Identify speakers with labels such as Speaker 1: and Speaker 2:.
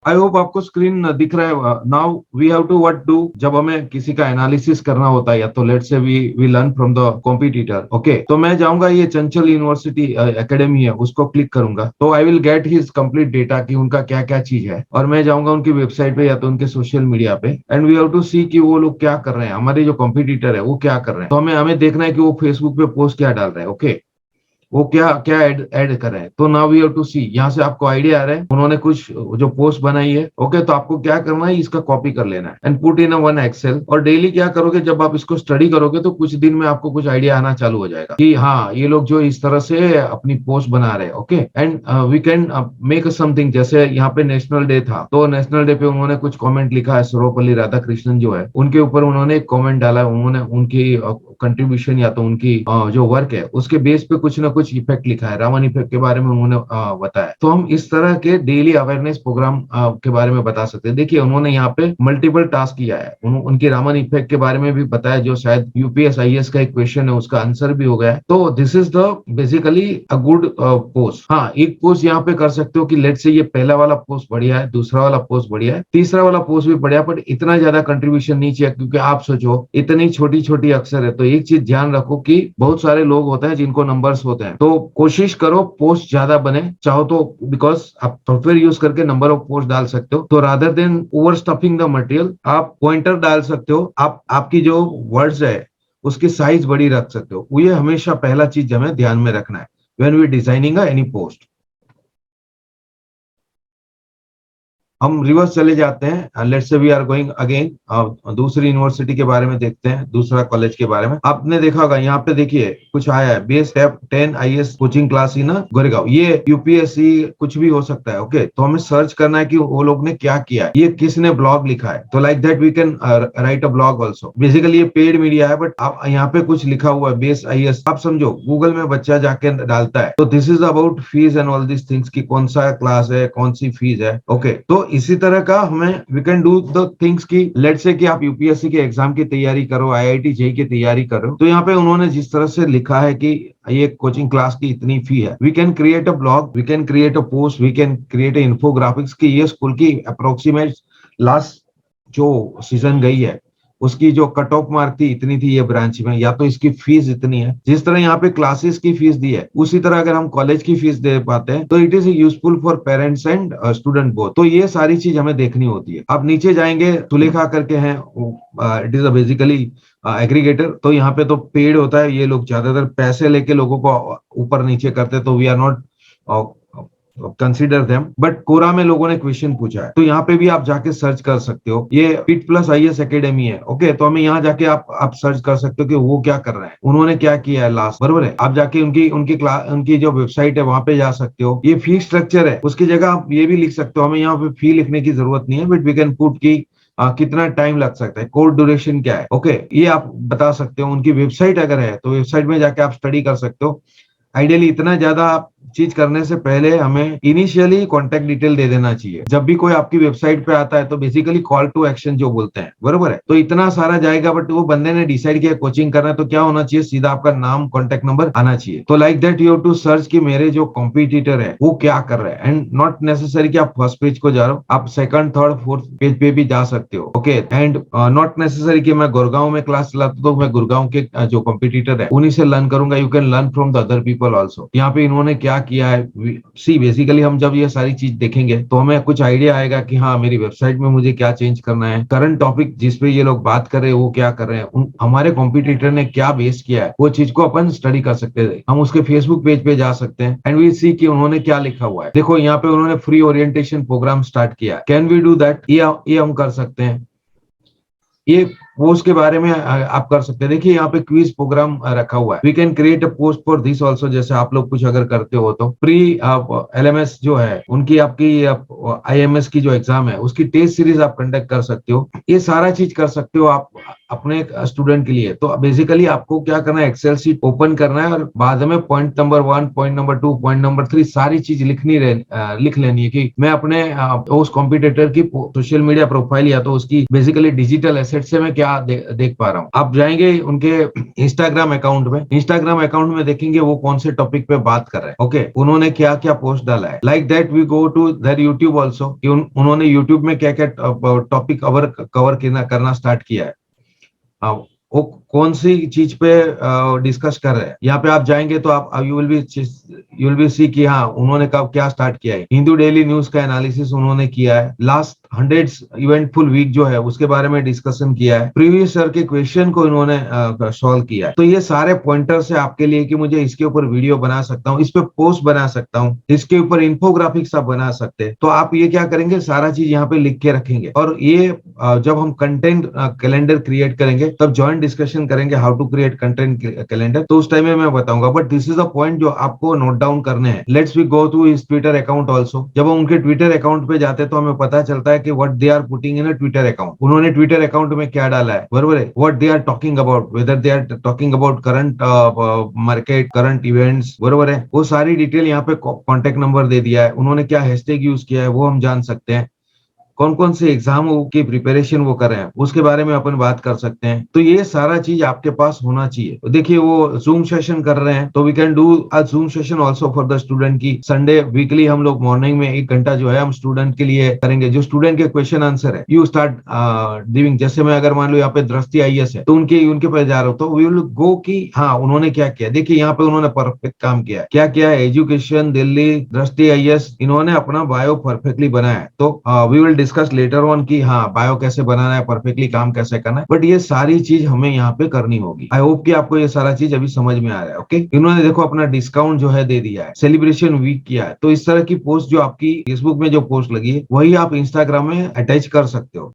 Speaker 1: I hope आपको screen दिख रहा है। Now we have to what do, जब हमें किसी का एनालिसिस करना होता है, या तो let's say we learn from the competitor. Okay, तो मैं जाऊंगा ये चंचल यूनिवर्सिटी एकेडमी है, उसको क्लिक करूंगा तो I will get his complete data कि उनका क्या क्या चीज है, और मैं जाऊंगा उनकी वेबसाइट पे या तो उनके सोशल मीडिया पे, एंड वी हैव टू सी कि वो लोग क्या कर रहे हैं, हमारे जो कॉम्पिटिटर है वो क्या कर रहे हैं। तो हमें देखना है कि वो फेसबुक पे पोस्ट क्या डाल रहे हैं। ओके, वो क्या क्या ऐड कर रहे हैं। तो नाउ वी हैव टू सी, यहाँ से आपको आइडिया आ रहा है उन्होंने कुछ जो पोस्ट बनाई है। ओके, तो आपको क्या करना है, इसका कॉपी कर लेना है and put in one excel. और डेली क्या करोगे, जब आप इसको स्टडी करोगे तो कुछ दिन में आपको कुछ आइडिया आना चालू हो जाएगा कि हाँ, ये लोग जो इस तरह से अपनी पोस्ट बना रहे हैं। Okay, and we can make something. जैसे यहाँ पे नेशनल डे था, तो नेशनल डे पे उन्होंने कुछ कॉमेंट लिखा है, सर्वपल्ली राधाकृष्णन जो है उनके ऊपर उन्होंने एक कॉमेंट डाला है। उन्होंने उनकी कंट्रीब्यूशन या तो उनकी जो वर्क है उसके बेस पे कुछ ना कुछ इफेक्ट लिखा है, रावण इफेक्ट के बारे में उन्होंने बताया। तो हम इस तरह के डेली अवेयरनेस प्रोग्राम के बारे में बता सकते हैं। देखिए, उन्होंने यहाँ पे मल्टीपल टास्क किया है, उनकी रावण इफेक्ट के बारे में भी बताया, जो शायद यूपीएस आईएएस का एक क्वेश्चन है, उसका आंसर भी हो गया है। तो this is the basically a good post. हाँ, एक पोस्ट यहाँ पे कर सकते हो कि लेट से ये पहला वाला पोस्ट बढ़िया है, दूसरा वाला पोस्ट बढ़िया है, तीसरा वाला पोस्ट भी बढ़िया, बट इतना ज्यादा कंट्रीब्यूशन नहीं चाहिए, क्योंकि आप सोचो इतनी छोटी छोटी अक्षर है। तो एक चीज ध्यान रखो कि बहुत सारे लोग होते हैं जिनको नंबर्स होते हैं, तो कोशिश करो पोस्ट ज्यादा बने, चाहो तो, बिकॉज आप सॉफ्टवेयर यूज करके नंबर ऑफ पोस्ट डाल सकते हो। तो rather than over stuffing the material, आप पॉइंटर डाल सकते हो, आप आपकी जो वर्ड्स है उसकी साइज बड़ी रख सकते हो। ये हमेशा पहला चीज हमें ध्यान में रखना है when we designing any post. हम रिवर्स चले जाते हैं, let's say we are going again, दूसरी यूनिवर्सिटी के बारे में देखते हैं, दूसरा कॉलेज के बारे में। आपने देखा होगा यहाँ पे, देखिए कुछ आया है, base tap 10 IAS coaching class in Goregaon. ये यूपीएससी कुछ भी हो सकता है। ओके, तो हमें सर्च करना है कि वो लोग ने क्या किया है, ये किसने ब्लॉग लिखा है। तो like that we can write a blog also. Basically ये पेड मीडिया है, बट आप यहाँ पे कुछ लिखा हुआ है बेस आईएएस, आप समझो गूगल में बच्चा जाके डालता है, तो this is about fees and all this things की कौन सा क्लास है, कौन सी फीस है। ओके, तो इसी तरह का हमें we can do the things की लेट्स से कि आप यूपीएससी के एग्जाम की तैयारी करो, आईआईटी जेई की तैयारी करो, तो यहाँ पे उन्होंने जिस तरह से लिखा है कि ये कोचिंग क्लास की इतनी फी है, we can create a blog, we can create a post, we can create a infographics की ये स्कूल की अप्रोक्सीमेट लास्ट जो सीजन गई है उसकी जो कट ऑफ मार्क थी इतनी थी ये ब्रांच में, या तो इसकी फीस इतनी है। जिस तरह यहाँ पे क्लासेस की फीस दी है, उसी तरह अगर हम कॉलेज की फीस दे पाते हैं तो it is useful for parents and student both. तो ये सारी चीज हमें देखनी होती है। आप नीचे जाएंगे, सुलेखा करके हैं, इट इज बेसिकली एग्रीगेटर। तो यहाँ पे तो पेड होता है, ये लोग ज्यादातर पैसे लेके लोगों को ऊपर नीचे करते, तो we are not consider them. But Quora में लोगों ने क्वेश्चन पूछा है, तो यहाँ पे भी आप जाके सर्च कर सकते हो। ये पीट प्लस आईएएस एकेडमी है। ओके, तो हमें यहाँ जाके आप सर्च कर सकते हो कि वो क्या कर रहे हैं, उन्होंने क्या किया है लास्ट, बरोबर है। आप जाके उनकी उनकी क्लास, उनकी जो वेबसाइट है वहां पे जा सकते हो। ये फी स्ट्रक्चर है, उसकी जगह आप ये भी लिख सकते हो, हमें यहाँ पे फी लिखने की जरूरत नहीं है, बट वी कैन पुट की कितना टाइम लग सकता है, कोर्स ड्यूरेशन क्या है। ओके, ये आप बता सकते हो। उनकी वेबसाइट अगर है तो वेबसाइट में जाके आप स्टडी कर सकते हो। आइडियली इतना ज्यादा चीज करने से पहले हमें इनिशियली कॉन्टेक्ट डिटेल दे देना चाहिए। जब भी कोई आपकी वेबसाइट पे आता है तो बेसिकली कॉल टू एक्शन जो बोलते हैं, बरोबर है। तो इतना सारा जाएगा, बट वो बंदे ने डिसाइड किया कोचिंग करना है, तो क्या होना चाहिए, सीधा आपका नाम, कॉन्टेक्ट नंबर आना चाहिए। तो like that you have to search कि मेरे जो कॉम्पिटिटर है वो क्या कर रहे हैं, एंड नॉट नेसेसरी कि आप फर्स्ट पेज को जा रहे हो, आप सेकंड, थर्ड, फोर्थ पेज पे भी जा सकते हो। ओके, एंड नॉट नेसेसरी कि मैं गुड़गांव में क्लास चलाता तो मैं गुड़गांव के जो कॉम्पिटिटर है उन्हीं से लर्न करूंगा। You can learn from the other people also. यहाँ पे इन्होंने क्या किया है, सी बेसिकली हम जब ये सारी चीज देखेंगे तो हमें कुछ आइडिया आएगा कि हाँ, मेरी वेबसाइट में मुझे क्या चेंज करना है, करंट टॉपिक जिस पे ये लोग बात कर रहे हैं वो क्या कर रहे हैं, हमारे कॉम्पिटिटर ने क्या बेस किया है, वो चीज को अपन स्टडी कर सकते हैं। हम उसके फेसबुक पेज पे जा सकते हैं एंड वी सी कि उन्होंने क्या लिखा हुआ है। देखो यहाँ पे उन्होंने फ्री ओरिएंटेशन प्रोग्राम स्टार्ट किया, कैन वी डू दैट, ये हम कर सकते हैं। ये पोस्ट के बारे में आप कर सकते हैं। देखिए यहाँ पे क्विज प्रोग्राम रखा हुआ है, we can create a post for this also. जैसे आप लोग कुछ अगर करते हो तो प्री एलएमएस जो है उनकी, आपकी आईएमएस की जो एग्जाम है उसकी टेस्ट सीरीज आप कंडक्ट कर सकते हो। ये सारा चीज कर सकते हो आप। अपने स्टूडेंट के लिए। तो बेसिकली आपको क्या करना है, एक्सेल शीट ओपन करना है और बाद में point number 1, point number 2, point number 3 सारी चीज लिख लेनी है कि मैं अपने उस कॉम्पिटिटर की सोशल मीडिया प्रोफाइल या तो उसकी बेसिकली डिजिटल एसेट से मैं क्या देख पा रहा हूँ। आप जाएंगे उनके इंस्टाग्राम अकाउंट में देखेंगे वो कौन से टॉपिक पे बात कर रहे हैं। ओके, उन्होंने क्या क्या पोस्ट डाला है। Like that we go to there YouTube also, उन्होंने यूट्यूब में क्या क्या टॉपिक कवर करना स्टार्ट किया है, वो कौन सी चीज पे डिस्कस कर रहे हैं। यहाँ पे आप जाएंगे तो आप यू विल बी सी कि हाँ उन्होंने कब क्या स्टार्ट किया है। हिंदू डेली न्यूज का एनालिसिस उन्होंने किया है, लास्ट 100 इवेंटफुल वीक जो है उसके बारे में डिस्कशन किया है, प्रीवियस ईयर के क्वेश्चन को इन्होंने सॉल्व किया है। तो ये सारे पॉइंटर्स है आपके लिए कि मुझे इसके ऊपर वीडियो बना सकता हूँ, इस पे पोस्ट बना सकता हूँ, इसके ऊपर इन्फोग्राफिक्स आप बना सकते हैं। तो आप ये क्या करेंगे, सारा चीज यहाँ पे लिख के रखेंगे और ये जब हम कंटेंट कैलेंडर क्रिएट करेंगे तब ज्वाइंट डिस्कशन करेंगे how to create content calendar. तो उस टाइम में मैं बताऊंगा, but this is a point जो आपको नोट डाउन करने हैं। Let's we go to his Twitter account also. जब हम उनके ट्विटर अकाउंट पे जाते हैं तो हमें पता चलता है कि what they are putting in a Twitter account. उन्होंने ट्विटर अकाउंट में क्या डाला है, बरोबर है, what they are talking about, whether they are talking about current market, current events, बरोबर है। वो सारी डिटेल यहाँ पे कॉन्टेक्ट नंबर दे दिया है, उन्होंने क्या हैशटैग यूज किया है वो हम जान सकते हैं, कौन कौन से एग्जाम की प्रिपरेशन वो कर रहे हैं उसके बारे में अपन बात कर सकते हैं। तो ये सारा चीज आपके पास होना चाहिए। देखिए वो जूम सेशन कर रहे हैं तो we can do a zoom session also for the student की संडे वीकली हम लोग मॉर्निंग में 1 घंटा जो है हम स्टूडेंट के लिए करेंगे। जो स्टूडेंट के क्वेश्चन आंसर है यू स्टार्ट गिविंग। जैसे मैं अगर मान लो यहाँ पे दृष्टि IAS है तो उनके पास जा रहा हूँ तो वी विल गो कि हाँ उन्होंने क्या किया। देखिए यहाँ पे उन्होंने परफेक्ट काम किया है। क्या किया है, एजुकेशन दिल्ली, दृष्टि IAS, इन्होंने अपना बायो परफेक्टली बनाया है। तो we will discuss later on कि हाँ बायो कैसे बनाना है, परफेक्टली काम कैसे करना है, बट ये सारी चीज हमें यहाँ पे करनी होगी। आई होप कि आपको ये सारा चीज अभी समझ में आ रहा है। ओके, इन्होंने देखो अपना डिस्काउंट जो है दे दिया है, सेलिब्रेशन वीक किया है। तो इस तरह की पोस्ट जो आपकी फेसबुक में जो पोस्ट लगी है वही आप इंस्टाग्राम में अटैच कर सकते हो।